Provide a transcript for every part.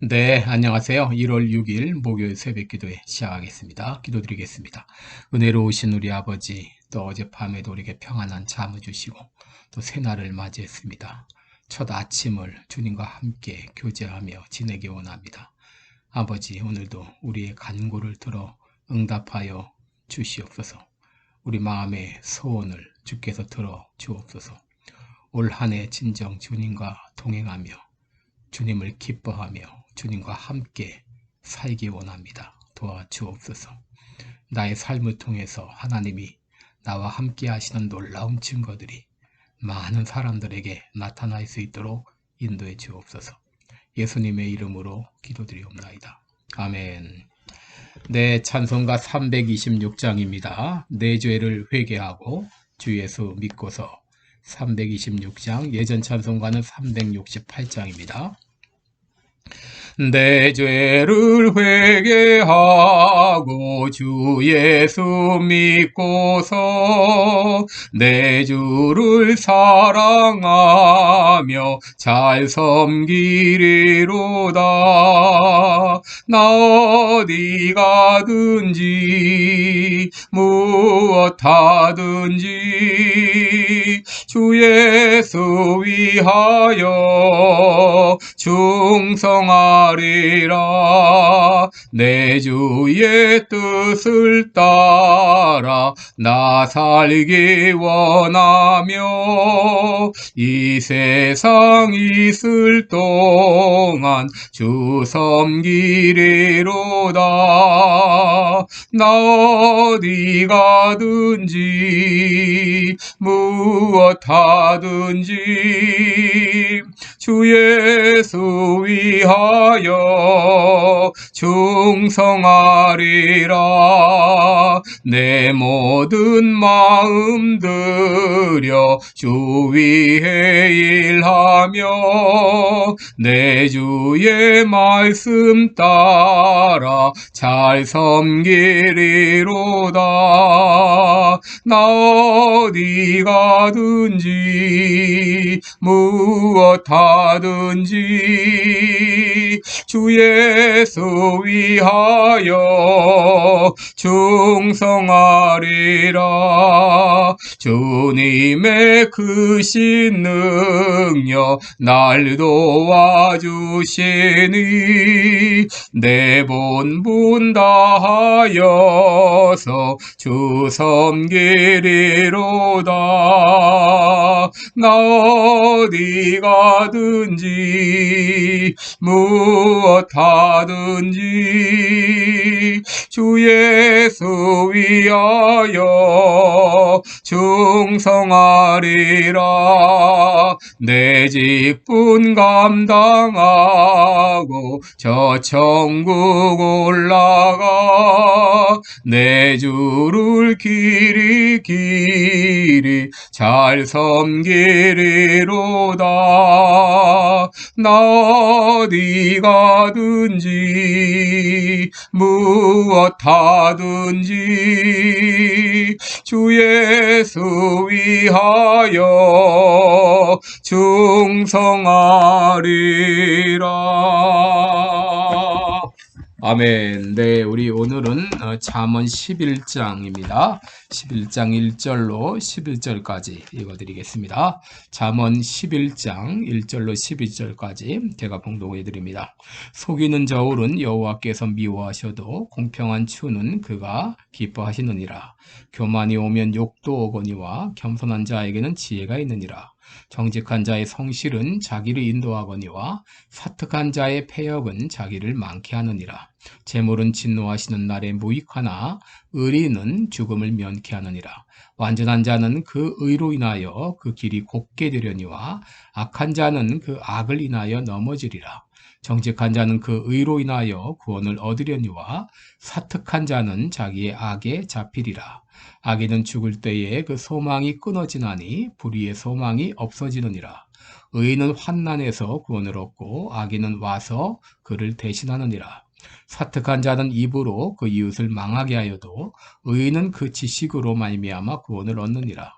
네, 안녕하세요. 1월 6일 목요일 새벽기도회 시작하겠습니다. 기도드리겠습니다. 은혜로우신 우리 아버지, 또 어젯밤에도 우리에게 평안한 잠을 주시고 또 새날을 맞이했습니다. 첫 아침을 주님과 함께 교제하며 지내기 원합니다. 아버지, 오늘도 우리의 간구를 들어 응답하여 주시옵소서. 우리 마음의 소원을 주께서 들어 주옵소서. 올 한 해 진정 주님과 동행하며 주님을 기뻐하며 주님과 함께 살기 원합니다. 도와주옵소서. 나의 삶을 통해서 하나님이 나와 함께 하시는 놀라운 증거들이 많은 사람들에게 나타날 수 있도록 인도해 주옵소서. 예수님의 이름으로 기도드리옵나이다. 아멘. 네, 찬송가 326장입니다. 내 죄를 회개하고 주 예수 믿고서 326장, 예전 찬송가는 368장입니다. 내 죄를 회개하고 주 예수 믿고서 내 주를 사랑하며 잘 섬기리로다. 나 어디 가든지 무엇 하든지 주 예수 위하여 충성하리라. 내 주의 뜻을 따라 나 살기 원하며 이 세상 있을 동안 주 섬기리로다. 나 어디 가든지 무엇 하든지 주 예수 위하여 충성하리라. 내 모든 마음 들여 주 위에 일하며 내 주의 말씀 따라 잘 섬기리로다. 나 어디 가든지 무엇 하든지 주 예수 위하여 충성하리라. 주님의 크신 능력 날 도와주시니 내 본분 다하여서 주 섬기리로다. 나 어디 가든지 무엇 하든지 주 예수 위하여 충성하리라. 내 직분 감당하고 저 천국 올라가 내 주를 길이 잘 섬기리로다. 나 어디 가든지 무엇 하든지 주 예수 위하여 충성하리라. 아멘. 네, 우리 오늘은 잠언 11장입니다. 11장 1절로 11절까지 읽어드리겠습니다. 잠언 11장 1절로 11절까지 제가 봉독해 드립니다. 속이는 저울은 여호와께서 미워하셔도 공평한 추는 그가 기뻐하시느니라. 교만이 오면 욕도 오거니와 겸손한 자에게는 지혜가 있느니라. 정직한 자의 성실은 자기를 인도하거니와 사특한 자의 패역은 자기를 많게 하느니라. 재물은 진노하시는 날에 무익하나 의리는 죽음을 면케 하느니라. 완전한 자는 그 의로 인하여 그 길이 곱게 되려니와 악한 자는 그 악을 인하여 넘어지리라. 정직한 자는 그 의로 인하여 구원을 얻으려니와 사특한 자는 자기의 악에 잡히리라. 악인은 죽을 때에 그 소망이 끊어지나니 불의의 소망이 없어지느니라. 의인은 환난에서 구원을 얻고 악인은 와서 그를 대신하느니라. 사특한 자는 입으로 그 이웃을 망하게 하여도 의인은 그 지식으로 말미암아 구원을 얻느니라.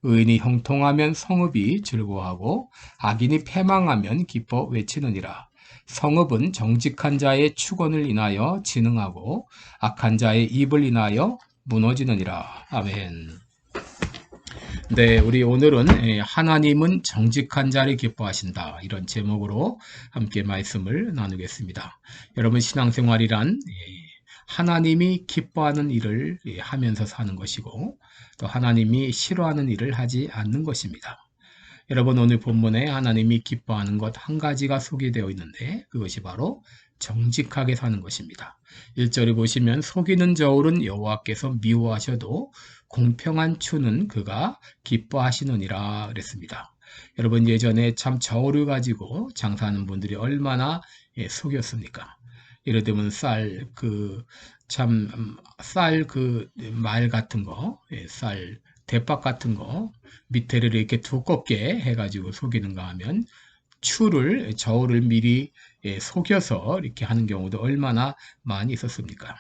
의인이 형통하면 성읍이 즐거워하고 악인이 패망하면 기뻐 외치느니라. 성읍은 정직한 자의 축원을 인하여 진흥하고 악한 자의 입을 인하여 무너지느니라. 아멘. 네, 우리 오늘은 하나님은 정직한 자를 기뻐하신다, 이런 제목으로 함께 말씀을 나누겠습니다. 여러분, 신앙생활이란 하나님이 기뻐하는 일을 하면서 사는 것이고 또 하나님이 싫어하는 일을 하지 않는 것입니다. 여러분, 오늘 본문에 하나님이 기뻐하는 것 한 가지가 소개되어 있는데 그것이 바로 정직하게 사는 것입니다. 1절에 보시면 속이는 저울은 여호와께서 미워하셔도 공평한 추는 그가 기뻐하시느니라 그랬습니다. 여러분, 예전에 참 저울을 가지고 장사하는 분들이 얼마나 속였습니까? 예를 들면 쌀 말 같은 거, 쌀 대박 같은 거 밑에를 이렇게 두껍게 해가지고 속이는가 하면 저울을 미리 속여서 이렇게 하는 경우도 얼마나 많이 있었습니까?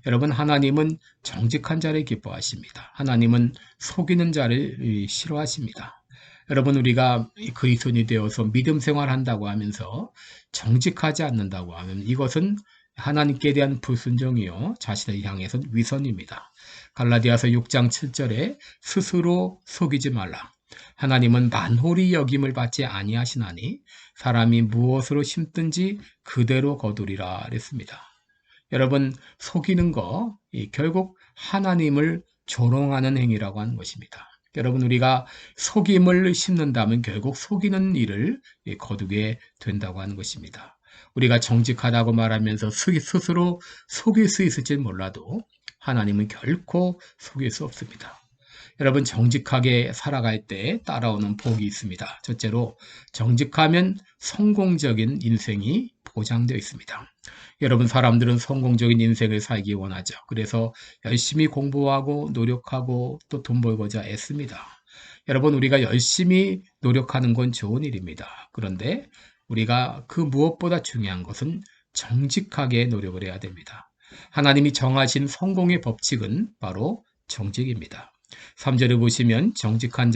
여러분, 하나님은 정직한 자를 기뻐하십니다. 하나님은 속이는 자를 싫어하십니다. 여러분, 우리가 그리스도인이 되어서 믿음 생활한다고 하면서 정직하지 않는다고 하면 이것은 하나님께 대한 불순종이요 자신을 향해서 위선입니다. 갈라디아서 6장 7절에 스스로 속이지 말라. 하나님은 만홀히 여김을 받지 아니하시나니 사람이 무엇으로 심든지 그대로 거두리라 그랬습니다. 여러분, 속이는 거 결국 하나님을 조롱하는 행위라고 하는 것입니다. 여러분, 우리가 속임을 심는다면 결국 속이는 일을 거두게 된다고 하는 것입니다. 우리가 정직하다고 말하면서 스스로 속일 수 있을지 몰라도 하나님은 결코 속일 수 없습니다. 여러분, 정직하게 살아갈 때 따라오는 복이 있습니다. 첫째로, 정직하면 성공적인 인생이 보장되어 있습니다. 여러분, 사람들은 성공적인 인생을 살기 원하죠. 그래서 열심히 공부하고 노력하고 또 돈 벌고자 애씁니다. 여러분, 우리가 열심히 노력하는 건 좋은 일입니다. 그런데 우리가 그 무엇보다 중요한 것은 정직하게 노력을 해야 됩니다. 하나님이 정하신 성공의 법칙은 바로 정직입니다. 3절을 보시면 정직한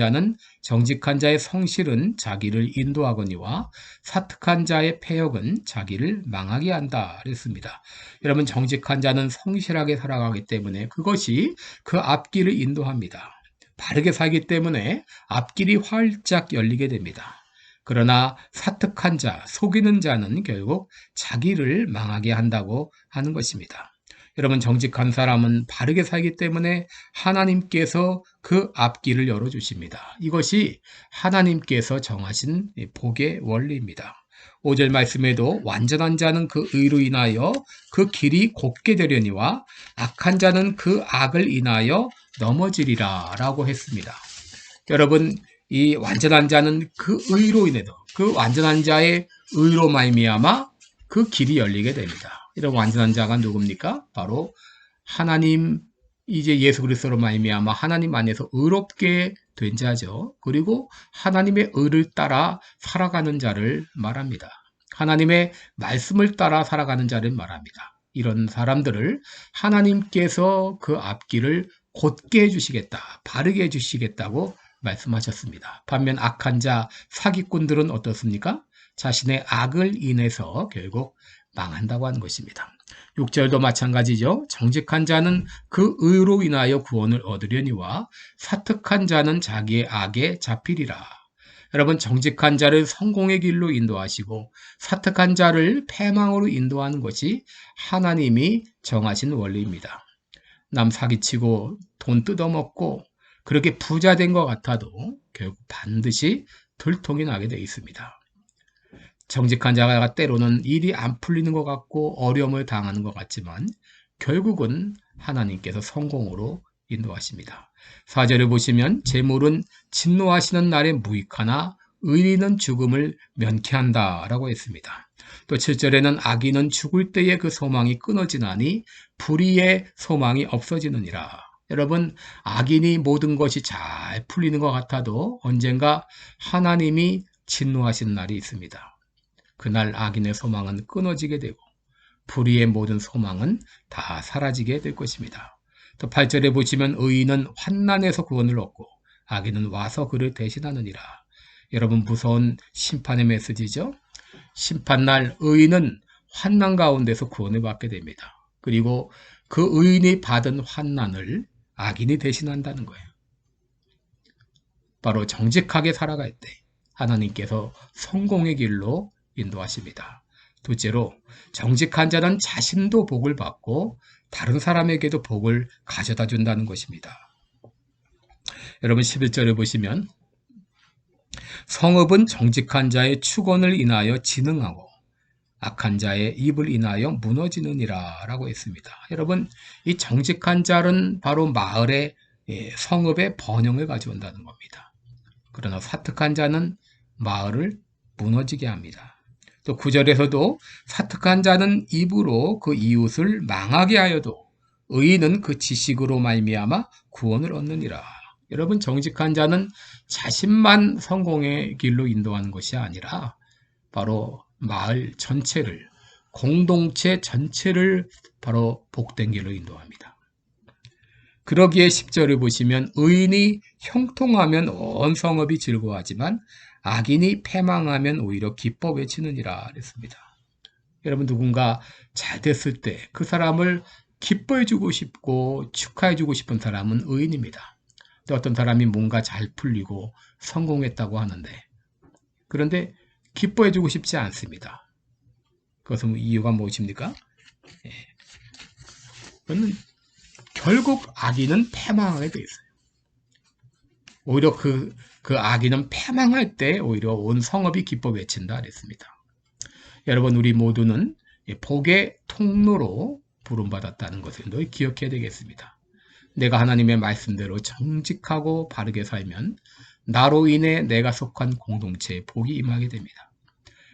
자의 성실은 자기를 인도하거니와 사특한 자의 패역은 자기를 망하게 한다 그랬습니다. 여러분, 정직한 자는 성실하게 살아가기 때문에 그것이 그 앞길을 인도합니다. 바르게 살기 때문에 앞길이 활짝 열리게 됩니다. 그러나 사특한 자, 속이는 자는 결국 자기를 망하게 한다고 하는 것입니다. 여러분, 정직한 사람은 바르게 살기 때문에 하나님께서 그 앞길을 열어주십니다. 이것이 하나님께서 정하신 복의 원리입니다. 5절 말씀에도 완전한 자는 그 의로 인하여 그 길이 곱게 되려니와 악한 자는 그 악을 인하여 넘어지리라 라고 했습니다. 여러분, 이 완전한 자는 그 의로 인해서 그 완전한 자의 의로 말미암아 그 길이 열리게 됩니다. 이런 완전한 자가 누굽니까? 바로 하나님, 이제 예수 그리스도로 말미암아 하나님 안에서 의롭게 된 자죠. 그리고 하나님의 의를 따라 살아가는 자를 말합니다. 하나님의 말씀을 따라 살아가는 자를 말합니다. 이런 사람들을 하나님께서 그 앞길을 곧게 해주시겠다, 바르게 해주시겠다고 말씀하셨습니다. 반면 악한 자, 사기꾼들은 어떻습니까? 자신의 악을 인해서 결국 망한다고 하는 것입니다. 6절도 마찬가지죠. 정직한 자는 그 의로 인하여 구원을 얻으려니와 사특한 자는 자기의 악에 잡히리라. 여러분, 정직한 자를 성공의 길로 인도하시고 사특한 자를 패망으로 인도하는 것이 하나님이 정하신 원리입니다. 남 사기치고 돈 뜯어먹고 그렇게 부자 된 것 같아도 결국 반드시 들통이 나게 되어 있습니다. 정직한 자가 때로는 일이 안 풀리는 것 같고 어려움을 당하는 것 같지만 결국은 하나님께서 성공으로 인도하십니다. 4절을 보시면 재물은 진노하시는 날에 무익하나 의인은 죽음을 면케한다 라고 했습니다. 또 7절에는 악인은 죽을 때에 그 소망이 끊어지나니 불의의 소망이 없어지느니라. 여러분, 악인이 모든 것이 잘 풀리는 것 같아도 언젠가 하나님이 진노하시는 날이 있습니다. 그날 악인의 소망은 끊어지게 되고 불의의 모든 소망은 다 사라지게 될 것입니다. 또 8절에 보시면 의인은 환난에서 구원을 얻고 악인은 와서 그를 대신하느니라. 여러분, 무서운 심판의 메시지죠. 심판날 의인은 환난 가운데서 구원을 받게 됩니다. 그리고 그 의인이 받은 환난을 악인이 대신한다는 거예요. 바로 정직하게 살아갈 때 하나님께서 성공의 길로 인도하십니다. 둘째로 정직한 자는 자신도 복을 받고 다른 사람에게도 복을 가져다 준다는 것입니다. 여러분 11절에 보시면 성읍은 정직한 자의 축원을 인하여 진흥하고 악한 자의 입을 인하여 무너지느니라 라고 했습니다. 여러분 이 정직한 자는 바로 마을의 성읍의 번영을 가져온다는 겁니다. 그러나 사특한 자는 마을을 무너지게 합니다. 또 9절에서도 사특한 자는 입으로 그 이웃을 망하게 하여도 의인은 그 지식으로 말미암아 구원을 얻느니라. 여러분 정직한 자는 자신만 성공의 길로 인도하는 것이 아니라 바로 마을 전체를, 공동체 전체를 바로 복된 길로 인도합니다. 그러기에 10절을 보시면 의인이 형통하면 온 성읍이 즐거워하지만 악인이 패망하면 오히려 기뻐 외치느니라 그랬습니다. 여러분 누군가 잘 됐을 때 그 사람을 기뻐해주고 싶고 축하해주고 싶은 사람은 의인입니다. 또 어떤 사람이 뭔가 잘 풀리고 성공했다고 하는데 그런데 기뻐해주고 싶지 않습니다. 그것은 이유가 무엇입니까? 그거는 결국 악인은 패망하게 되어 있어요. 오히려 그 악인은 패망할 때 오히려 온 성읍이 기뻐 외친다 그랬습니다. 여러분 우리 모두는 복의 통로로 부름받았다는 것을 늘 기억해야 되겠습니다. 내가 하나님의 말씀대로 정직하고 바르게 살면 나로 인해 내가 속한 공동체에 복이 임하게 됩니다.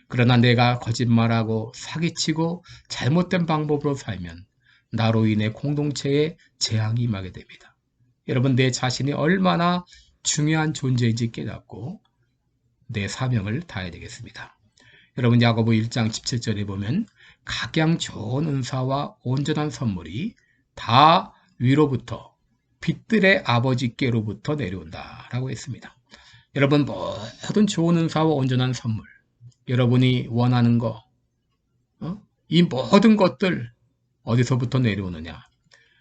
그러나 내가 거짓말하고 사기치고 잘못된 방법으로 살면 나로 인해 공동체에 재앙이 임하게 됩니다. 여러분 내 자신이 얼마나 중요한 존재인지 깨닫고 내 사명을 다해야 되겠습니다. 여러분 야고보 1장 17절에 보면 각양 좋은 은사와 온전한 선물이 다 위로부터 빛들의 아버지께로부터 내려온다 라고 했습니다. 여러분 모든 좋은 은사와 온전한 선물 여러분이 원하는 거 이 모든 것들 어디서부터 내려오느냐?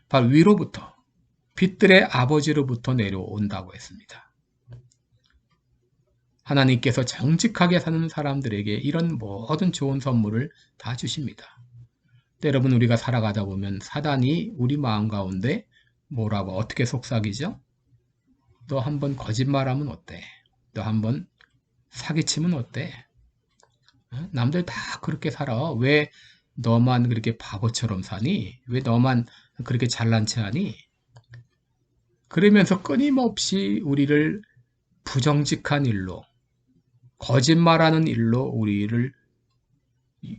바로 위로부터 빛들의 아버지로부터 내려온다고 했습니다. 하나님께서 정직하게 사는 사람들에게 이런 모든 좋은 선물을 다 주십니다. 여러분 우리가 살아가다 보면 사단이 우리 마음 가운데 뭐라고 어떻게 속삭이죠? 너 한번 거짓말하면 어때? 너 한번 사기치면 어때? 남들 다 그렇게 살아. 왜 너만 그렇게 바보처럼 사니? 왜 너만 그렇게 잘난 체 하니? 그러면서 끊임없이 우리를 부정직한 일로, 거짓말하는 일로 우리를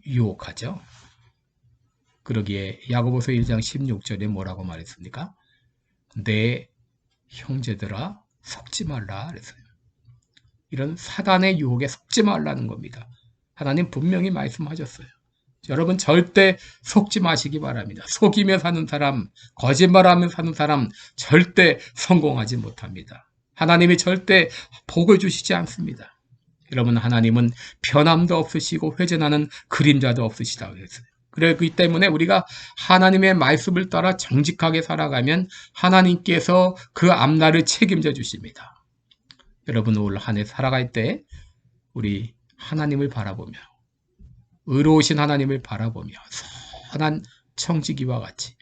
유혹하죠. 그러기에 야고보서 1장 16절에 뭐라고 말했습니까? 내 형제들아 속지 말라 그랬어요. 이런 사단의 유혹에 속지 말라는 겁니다. 하나님 분명히 말씀하셨어요. 여러분 절대 속지 마시기 바랍니다. 속이며 사는 사람, 거짓말하며 사는 사람 절대 성공하지 못합니다. 하나님이 절대 복을 주시지 않습니다. 여러분 하나님은 변함도 없으시고 회전하는 그림자도 없으시다고 했어요. 그렇기 때문에 우리가 하나님의 말씀을 따라 정직하게 살아가면 하나님께서 그 앞날을 책임져 주십니다. 여러분 올 한 해 살아갈 때 우리 하나님을 바라보며 의로우신 하나님을 바라보며 선한 청지기와 같이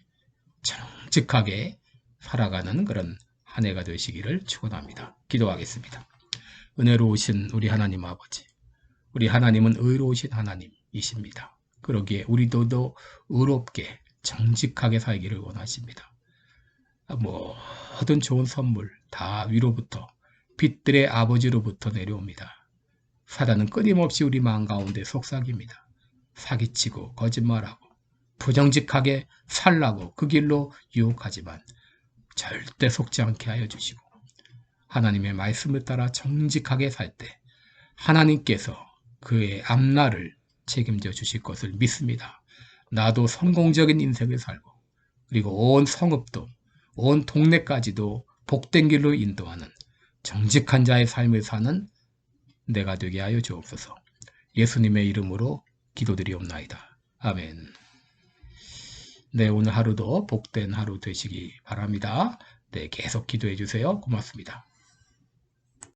정직하게 살아가는 그런 한 해가 되시기를 축원합니다. 기도하겠습니다. 은혜로우신 우리 하나님 아버지, 우리 하나님은 의로우신 하나님이십니다. 그러기에 우리도 의롭게 정직하게 살기를 원하십니다. 모든 좋은 선물 다 위로부터 빛들의 아버지로부터 내려옵니다. 사단은 끊임없이 우리 마음 가운데 속삭입니다. 사기치고 거짓말하고 부정직하게 살라고 그 길로 유혹하지만 절대 속지 않게 하여 주시고 하나님의 말씀을 따라 정직하게 살 때 하나님께서 그의 앞날을 책임져 주실 것을 믿습니다. 나도 성공적인 인생을 살고 그리고 온 성읍도 온 동네까지도 복된 길로 인도하는 정직한 자의 삶을 사는 내가 되게 하여 주옵소서. 예수님의 이름으로 기도드리옵나이다. 아멘. 네, 오늘 하루도 복된 하루 되시기 바랍니다. 네, 계속 기도해 주세요. 고맙습니다.